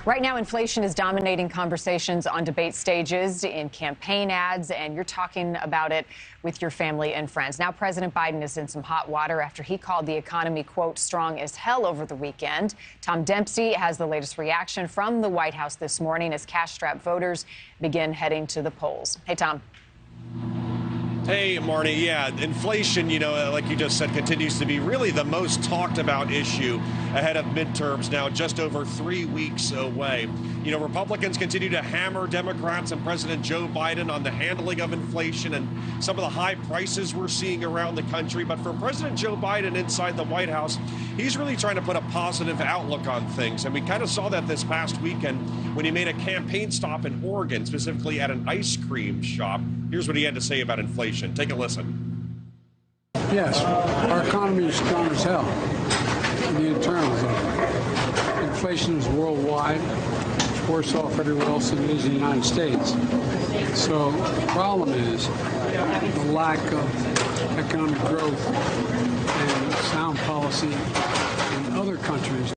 Right now, inflation is dominating conversations on debate stages, in campaign ads, and you're talking about it with your family and friends. Now, President Biden is in some hot water after he called the economy, quote, strong as hell over the weekend. Tom Dempsey has the latest reaction from the White House this morning as cash-strapped voters begin heading to the polls. Hey, Tom. Hey, Marnie. Yeah, inflation, like you just said, continues to be really the most talked about issue ahead of midterms now, just over 3 weeks away. Republicans continue to hammer Democrats and President Joe Biden on the handling of inflation and some of the high prices we're seeing around the country. But for President Joe Biden inside the White House, he's really trying to put a positive outlook on things. And we kind of saw that this past weekend when he made a campaign stop in Oregon, specifically at an ice cream shop. Here's what he had to say about inflation. Take a listen. Yes, our economy is strong as hell in the internals of it. Inflation is worldwide. It's worse off everywhere else than it is in the United States. So the problem is the lack of economic growth and sound policy in other countries.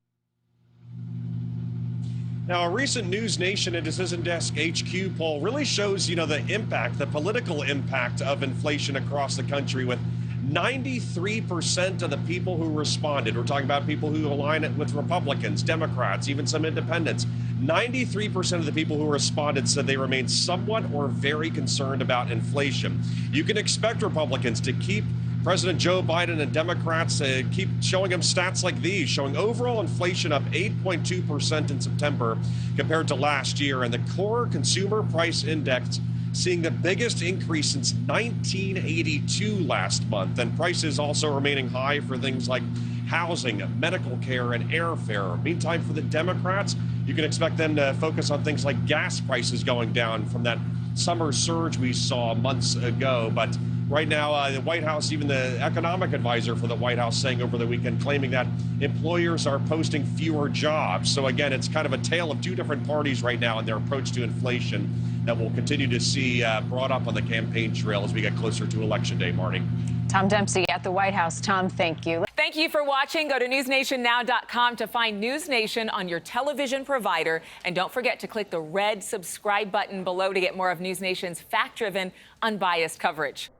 Now, a recent NewsNation and Decision Desk HQ poll really shows, the impact, the political impact of inflation across the country, with 93% of the people who responded. We're talking about people who align it with Republicans, Democrats, even some independents. 93% of the people who responded said they remain somewhat or very concerned about inflation. You can expect Republicans to keep President Joe Biden and Democrats keep showing him stats like these, showing overall inflation up 8.2% in September compared to last year, and the core consumer price index seeing the biggest increase since 1982 last month, and prices also remaining high for things like housing, medical care, and airfare. Meantime, for the Democrats, you can expect them to focus on things like gas prices going down from that summer surge we saw months ago. But right now, the White House, even the economic advisor for the White House saying over the weekend, claiming that employers are posting fewer jobs. So again, it's kind of a tale of two different parties right now in their approach to inflation that we'll continue to see brought up on the campaign trail as we get closer to Election Day, Marnie. Tom Dempsey at the White House. Tom, thank you. Thank you for watching. Go to newsnationnow.com to find NewsNation on your television provider. And don't forget to click the red subscribe button below to get more of NewsNation's fact-driven, unbiased coverage.